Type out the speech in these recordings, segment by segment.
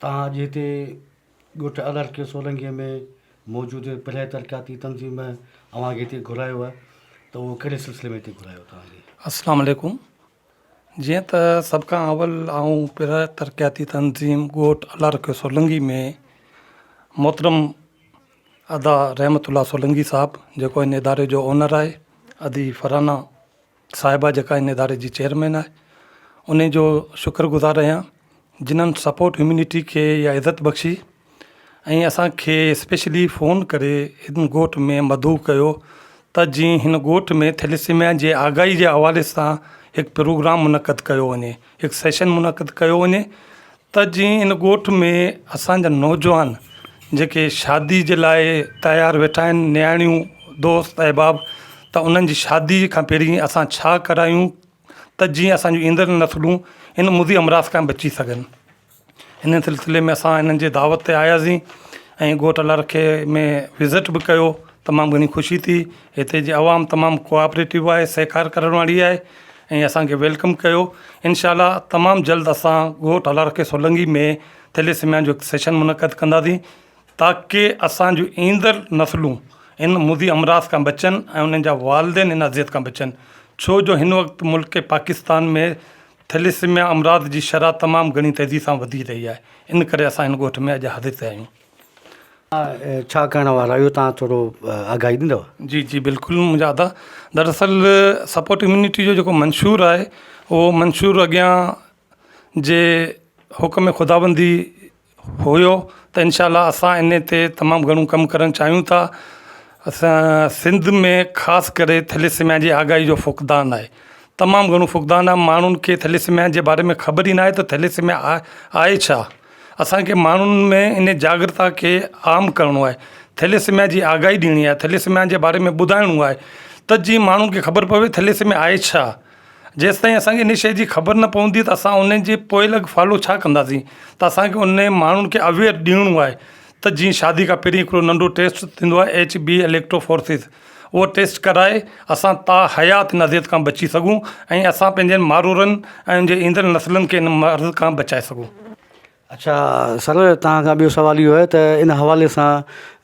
तव्हां अॼु हिते ॻोठ अलर्क सोलंकीअ में मौजूदु पहले तरक़ियाती तंज़ीम अव्हांखे हिते घुरायो आहे त उहो कहिड़े सिलसिले में हिते घुरायो तव्हांखे? अस्सलाम वालेकुम। जीअं त सभ खां अवल आऊं पहिरियों तरक़ियाती तंज़ीम ॻोठ अलर्क सोलंकी में मोहतरम अदा रहमतुल्लाह सोलंकी साहब जेको इन इदारे जो ओनर आहे, अदी फराना साहिबा जेका इन इदारे जी चेयरमैन आहे, उन जो शुक्रगुज़ार आहियां जिन्हनि सपोर्ट ह्यूमिनिटी खे या इज़त बख़्शी ऐं असांखे स्पेशली फ़ोन करे हिन ॻोठ में मदऊ कयो त जीअं हिन ॻोठ में थैलेसीमिया जे आगाही जे हवाले सां हिकु प्रोग्राम मुनक़द कयो वञे, हिकु सेशन मुनक़द कयो वञे त जीअं हिन ॻोठ में असांजा नौजवान जेके शादी जे लाइ तयारु वेठा आहिनि, नियाणियूं दोस्त अहबाब, त उन्हनि जी शादी खां पहिरीं असां छा करायूं त जीअं असांजूं ईंदड़ नसलूं इन मुदी अमराज़ खां बची सघनि। हिन सिलसिले में असां हिननि जे दावत ते आयासीं ऐं ॻोठ अलर्क में विज़िट बि कयो। तमामु घणी ख़ुशी थी, हिते जी आवाम तमामु कोऑपरेटिव आहे, सहकार करण वारी आहे ऐं असांखे वेलकम कयो। इंशाअल्लाह तमामु जल्द असां ॻोठ अलर्क सोलंकी में थैलेसीमिया जो सेशन मुनक़द कंदासीं ताकी असांजूं ईंदड़ नसलूं इन मुदी अमराज़ खां बचनि ऐं उन्हनि जा वालिदैन इन अज़ियत खां बचनि। छो जो हिन वक़्तु मुल्क पाकिस्तान में थैलेसीमिया अमराज़ जी शरह तमामु घणी तेज़ी सां वधी रही आहे, इन करे असां हिन ॻोठ में अॼु हाज़िर थिया आहियूं। छा करण वारा आहियो तव्हां, थोरो आगाही ॾींदव? जी जी बिल्कुलु मुंहिंजा अदा। दरअसल सपोर्ट ह्यूमिनिटी जो जेको मंशूर आहे उहो मंशूर अॻियां जे हुक्म ख़ुदाबंदी हुयो त इंशाअल्लाह असां इन ते तमामु घणो कमु करणु चाहियूं था। असां सिंध में ख़ासि करे थैलेसीमिया जी आगाही जो फुक़दान आहे, तमामु घणो फुक़दान आहे। माण्हुनि खे थैलेसीमिया जे बारे में ख़बर ई न आहे त थैलेसीमिया आहे छा। असांखे माण्हुनि में इन जागृता खे आम करिणो आहे, थैलेसीमिया जी आगाही ॾियणी आहे, थैलेसीमिया जे बारे में ॿुधाइणो आहे त जीअं माण्हुनि खे ख़बर पवे थैलेसीमिया आहे छा। जेसिताईं असांखे इन शइ जी ख़बर न पवंदी त असां उन जे पोइ लॻ फॉलो छा कंदासीं। त असांखे उन माण्हुनि खे अवेयर ॾियणो आहे त जीअं शादी खां पहिरीं हिकिड़ो नंढो टेस्ट थींदो आहे HB इलेक्ट्रोफोरेसिस, उहो टेस्ट कराए असां हयात इन अज़ियत खां बची सघूं ऐं असां पंहिंजे मारूरनि ऐं जे ईंदड़ नसलनि खे इन मर्ज़ खां बचाए सघूं। अच्छा सर, तव्हां खां ॿियो सवाल इहो आहे त इन हवाले सां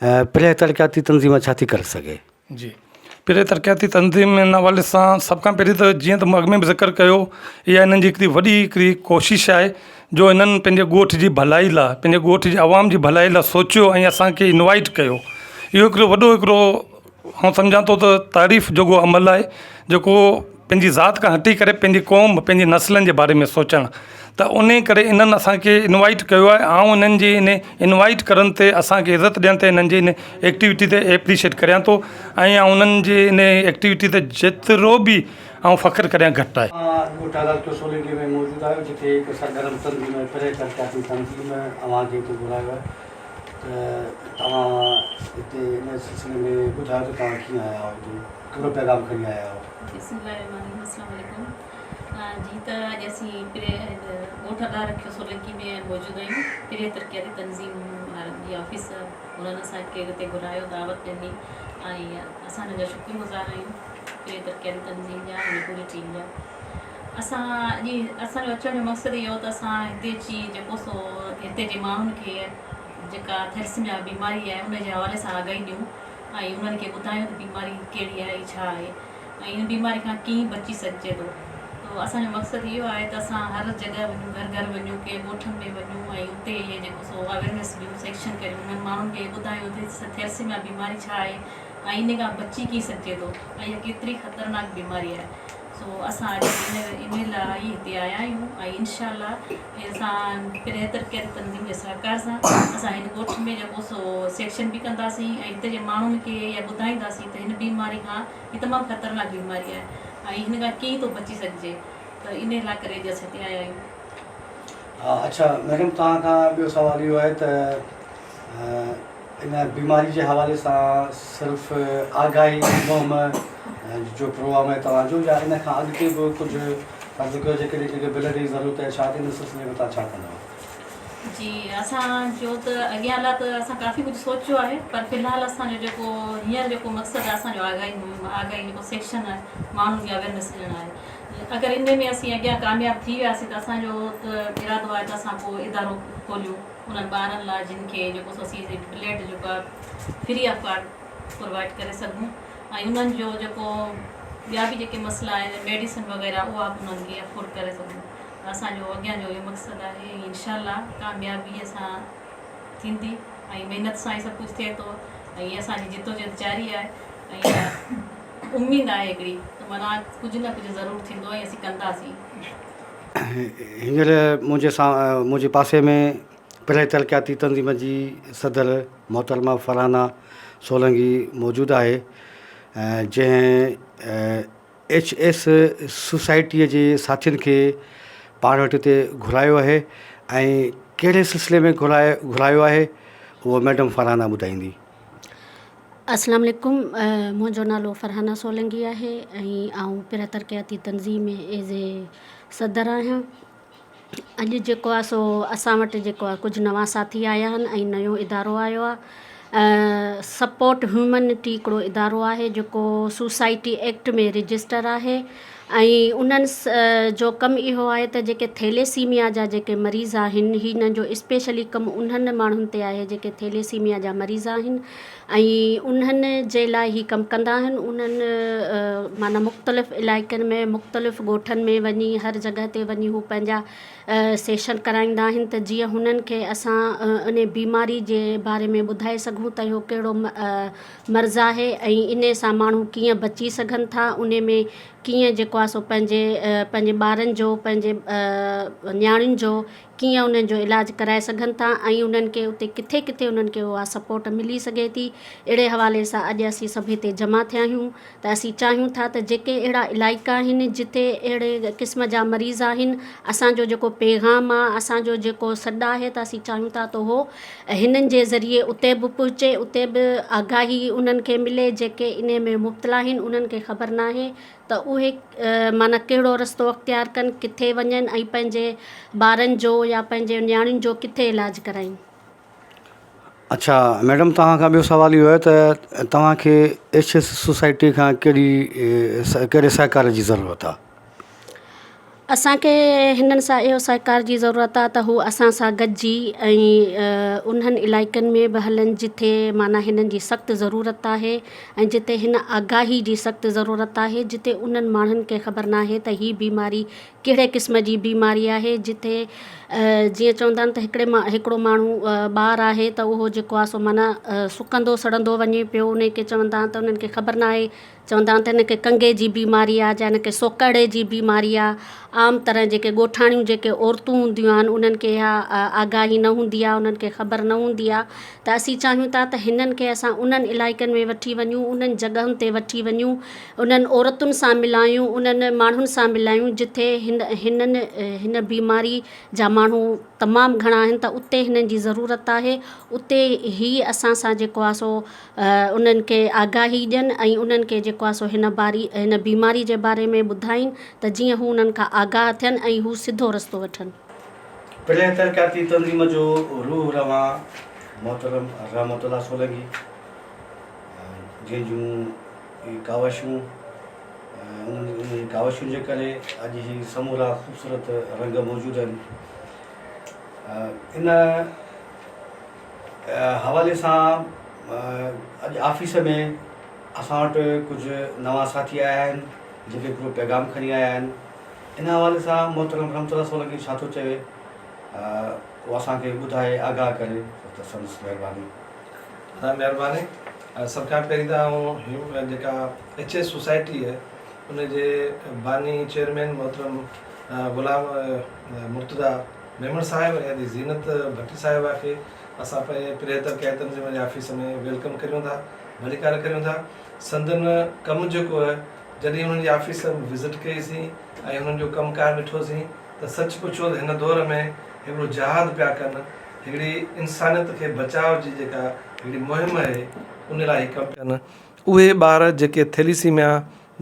पहिरें तरक़ियाती तंज़ीम छा थी करे सघे? जी, पहिरें तरक़ियाती तंज़ीम इन हवाले सां सभ खां पहिरीं त जीअं त मां अॻ में बि ज़िक्र कयो, इहा इन्हनि जी हिकिड़ी वॾी हिकिड़ी कोशिशि आहे जो इन्हनि पंहिंजे ॻोठ जी भलाई लाइ, पंहिंजे ॻोठ जी आवाम जी भलाई लाइ सोचियो ऐं असांखे इनवाइट कयो। इहो हिकिड़ो वॾो हिकिड़ो आउं सम्झां थो त तारीफ़ जोॻो अमल आहे, जेको पंहिंजी ज़ात खां हटी करे पंहिंजी क़ौम, पंहिंजी नसलनि जे बारे में सोचणु। त उन करे इन्हनि असांखे इनवाइट कयो आहे। ऐं इन्हनि जे इन इनवाइट करण ते असांखे इज़त ॾियण ते इन्हनि जे इन एक्टिविटी ते एप्रीशिएट करियां थो ऐं उन्हनि जे इन एक्टिविटी ते जेतिरो बि ऐं फ़ख़्रु करियां घटि आहे। ॻोठ अलर्क सोलंकी में मौजूदु आहियो जिते हिकु सरगर्म तंज़ीम पहिरें तरक़ियाती तंज़ीम अव्हांखे हिते घुरायो आहे, त तव्हां हिते इन सिलसिले में ॿुधायो त तव्हां कीअं आया आहियो, हिते कहिड़ो पैगाम खणी आया आहियो? जी त अॼु असीं ॻोठ अलर्क सोलंकी में मौजूदु आहियूं। पहिरें तरक़ियाती तंज़ीम जी ऑफिस उन्हनि असांखे हिते घुरायो, दावत ॾिनी ऐं असां हिन जा शुक्रगुज़ार आहियूं पहिरें तरक़ियाती तंज़ीम जा ऐं पूरी टीम जा। असांजो अचण जो मक़सदु इहो त असां हिते जी जेको सो हिते जे माण्हुनि खे जेका थैलेसीमिया बीमारी आहे उन जे हवाले सां आगाही ॾियूं ऐं उन्हनि खे ॿुधायूं त बीमारी कहिड़ी आहे, छा आहे ऐं इन बीमारी खां कीअं बची सघिजे थो। तो असांजो मक़सदु इहो आहे त असां हर जॻह वञूं, घर घर वञूं, कंहिं ॻोठनि में वञूं ऐं उते इहे जेको सो अवेयरनेस ॾियूं, सेक्शन करियूं, उन्हनि माण्हुनि खे ॿुधायूं त थैलेसीमिया बीमारी छा आहे ऐं इन खां बची कीअं सघिजे थो ऐं इहा केतिरी ख़तरनाक बीमारी आहे। सो असां अॼु इन लाइ हिते आया आहियूं ऐं इंशाअल्लाह असां पहिरें तरक़ियाती तंज़ीम जे सहकार सां असां हिन ॻोठ में जेको सो सेक्शन बि कंदासीं ऐं हिते जे माण्हुनि खे इहा ॿुधाईंदासीं त हिन बीमारी खां हीअ तमामु ख़तरनाक बीमारी आहे ऐं हिन खां कीअं थो बची सघिजे, त इन लाइ करे अॼु असां हिते आया आहियूं। अच्छा मैडम, तव्हां खां ॿियो सवाल इहो आहे त इन बीमारी जे हवाले सां सिर्फ़ु आगाही मुहिम जो प्रोग्राम आहे तव्हांजो, या इन खां अॻिते बि कुझु जेके बिल जी ज़रूरत आहे, छा इन सिलसिले में तव्हां छा कंदव? जी असांजो त अॻियां लाइ त असां काफ़ी कुझु सोचियो आहे, पर फ़िलहालु असांजो जेको हींअर जेको मक़सदु आहे असांजो आगाही जेको सेक्शन आहे माण्हुनि खे अवेयरनेस ॾियणु आहे। अगरि इन में असीं अॻियां कामयाबु थी वियासीं त असांजो त इरादो आहे त असां पोइ इदारो खोलियूं उन्हनि ॿारनि लाइ जिन खे जेको असीं ब्लड जेको आहे फ्री ऑफ कॉस्ट प्रोवाइड करे सघूं, ऐं उन्हनि जो जेको ॿिया बि जेके मसइला आहिनि मेडिसिन वग़ैरह उहा बि उन्हनि खे अफोर्ड करे सघूं। असांजो अॻियां जो इहो मक़सदु आहे, इंशाअल्लाह कामयाबी सां थींदी ऐं महिनत सां ई सभु कुझु थिए थो ऐं असांजी जिदोजहद जारी आहे ऐं उमेदु आहे हिकिड़ी त माना कुझु न कुझु ज़रूरु थींदो ऐं असीं कंदासीं। हींअर मुंहिंजे पासे में परहेज तरक़ियाती तंज़ीम जी सदर मोहतरमा फरहाना सोलंकी मौजूदु आहे, जंहिं HS सोसाइटीअ जे साथियुनि खे पाण वटि हिते घुरायो आहे ऐं कहिड़े सिलसिले में घुरायो आहे उहो मैडम फरहाना ॿुधाईंदी। अस्सलाम वालेकुम, मुंहिंजो नालो फरहाना सोलंकी आहे ऐं आउं पहिरियों तरक़ियाती तंज़ीम एज़ ए सदर आहियां। अॼु जेको आहे सो असां वटि जेको आहे कुझु नवां साथी आया आहिनि ऐं नयो इदारो आयो आहे। सपोर्ट ह्यूमनिटी हिकिड़ो इदारो आहे जेको सोसाइटी एक्ट में रजिस्टर आहे ऐं उन्हनि जो कमु इहो आहे त जेके थैलेसीमिया जा जेके मरीज़ आहिनि हिन जो स्पेशली कमु उन्हनि माण्हुनि ते आहे जेके थैलेसीमिया जा मरीज़ आहिनि ऐं उन्हनि जे लाइ ही कमु कंदा आहिनि। उन्हनि माना मुख़्तलिफ़ इलाइक़नि में मुख़्तलिफ़ ॻोठनि में वञी हर जॻह ते वञी हू पंहिंजा सेशन कराईंदा आहिनि त जीअं हुननि खे असां उन बीमारी जे बारे में ॿुधाए सघूं त इहो कहिड़ो मर्ज़ु आहे ऐं इन सां माण्हू कीअं बची सघनि था, उन में कीअं जेको आहे सो पंहिंजे ॿारनि जो पंहिंजे न्याणियुनि जो कीअं उन्हनि जो इलाजु कराए सघनि था ऐं उन्हनि खे उते किथे किथे उन्हनि खे उहा सपोर्ट मिली सघे थी। अहिड़े हवाले सां अॼु असीं सभु हिते जमा थिया आहियूं त असीं चाहियूं था त जेके अहिड़ा इलाइक़ा आहिनि जिते अहिड़े क़िस्म जा मरीज़ आहिनि, असांजो जेको पैगाम आहे असांजो जेको सॾु आहे त असीं चाहियूं था त उहो हिननि जे ज़रिए उते बि पहुचे, उते बि आगाही उन्हनि खे मिले जेके इन में मुब्तला आहिनि उन्हनि खे ख़बर न आहे त उहे माना कहिड़ो रस्तो अख़्तियार कनि, किथे वञनि ऐं पंहिंजे ॿारनि जो या पंहिंजे न्याणियुनि जो किथे इलाजु कराइनि। अच्छा मैडम, तव्हां खां ॿियो सुवाल इहो आहे त तव्हांखे HS सोसाइटी खां कहिड़े सहकार जी ज़रूरत आहे? असांखे हिननि सां इहो सहकार जी ज़रूरत आहे त हू असां सां गॾिजी ऐं उन्हनि इलाइक़नि में बि हलनि जिथे माना हिननि जी सख़्तु ज़रूरत आहे ऐं जिते हिन आगाही जी सख़्तु ज़रूरत आहे, जिते उन्हनि माण्हुनि खे ख़बर न आहे त हीअ बीमारी कहिड़े क़िस्म जी बीमारी आहे। जिथे जीअं चवंदा आहिनि त हिकिड़ो माण्हू ॿारु आहे त उहो जेको आहे सो माना सुकंदो सड़ंदो वञे पियो, उन खे चवंदा आहिनि त उन्हनि खे ख़बर न आहे, चवंदा आहिनि त हिन खे कंगे जी बीमारी आहे या हिन खे सोकड़े जी बीमारी आहे। आम तरह जेके ॻोठाणियूं जेके औरतूं हूंदियूं आहिनि उन्हनि खे इहा आगाही न हूंदी आहे, उन्हनि खे ख़बर न हूंदी आहे त असीं चाहियूं था त हिननि खे असां उन्हनि इलाइक़नि में वठी वञूं, उन्हनि जॻहुनि ते वठी वञूं, उन्हनि औरतुनि सां मिलायूं, उन्हनि माण्हुनि सां मिलायूं जिथे हिन बीमारी जा माण्हू तमामु घणा आहिनि त उते हिननि जी ज़रूरत आहे। उते ई असां सां जेको आहे सो उन्हनि खे आगाही ॾियनि ऐं उन्हनि खे जेको आहे सो हिन बीमारी जे बारे में ॿुधाइनि त जीअं हू उन्हनि खां आगाह थियनि ऐं हू सिधो रस्तो वठनि। परहेज तरक़ियाती तंज़ीम जो रूह रवां मोहतरम रहमतुल्लाह सोलंकी, जंहिंजूं कावशूं उन्हनि कावशुनि जे करे अॼु ही समूरा ख़ूबसूरत रंग मौजूदु आहिनि। इन हवाले सां अॼु ऑफिस में असां वटि कुझु नवां साथी आया आहिनि जेके हिकिड़ो पैगाम खणी आया आहिनि। इन हवाले सां मोहतरम रहमतुल्लाह सोलंकी छा थो चवे उहो असांखे ॿुधाए आगाह करे त संदसि महिरबानी। महिरबानी। सभ खां पहिरीं त आउं जेका HS सोसाइटी आहे उनजे बानी चेयरमैन मोहतरम गुलाम मुर्तज़ा मेमण साहिब ऐं ज़ीनत भट्टी साहिबा खे असां पंहिंजे परहेज तरक़ियाती तंज़ीम जे ऑफिस में वेलकम करियूं था, भलीकार करियूं था। संदन कमु जेको आहे जॾहिं हुननि जी ऑफिस में विज़िट कईसीं ऐं हुननि जो कमुकारु ॾिठोसीं त सच पुछो त हिन दौर में हिकिड़ो जहाद पिया कनि, हिकिड़ी इंसानियत खे बचाव जी जेका हिकिड़ी मुहिम आहे उन लाइ कमु कनि। उहे ॿार जेके थैलीसीमिया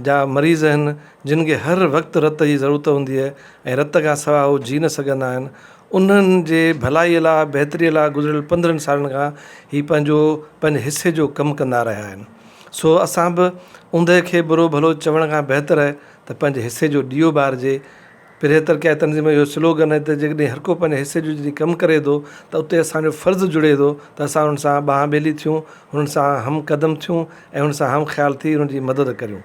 जा मरीज़ आहिनि जिन खे हर वक़्तु रत जी ज़रूरत हूंदी आहे ऐं रत खां सवाइ उहे जी न सघंदा आहिनि, उन्हनि जे भलाईअ लाइ बहितरीअ लाइ गुज़िरियल 15 सालनि खां ही पंहिंजे हिसे जो कमु कंदा रहिया आहिनि। सो असां बि ऊंदहि खे बुरो भलो चवण खां बहितर आहे त पंहिंजे हिसे जो ॾीओ ॿारिजे। पिरहतर तरक़ियाती तंज़ीम जो स्लोगन आहे त जेकॾहिं हर को पंहिंजे हिसे जो जॾहिं कमु करे थो त उते असांजो फ़र्ज़ु जुड़े थो त असां हुन सां ॿांह ॿेली थियूं, हुननि सां हम क़दम थियूं ऐं हुन सां हम ख़्याल थी हुननि जी मदद करियूं।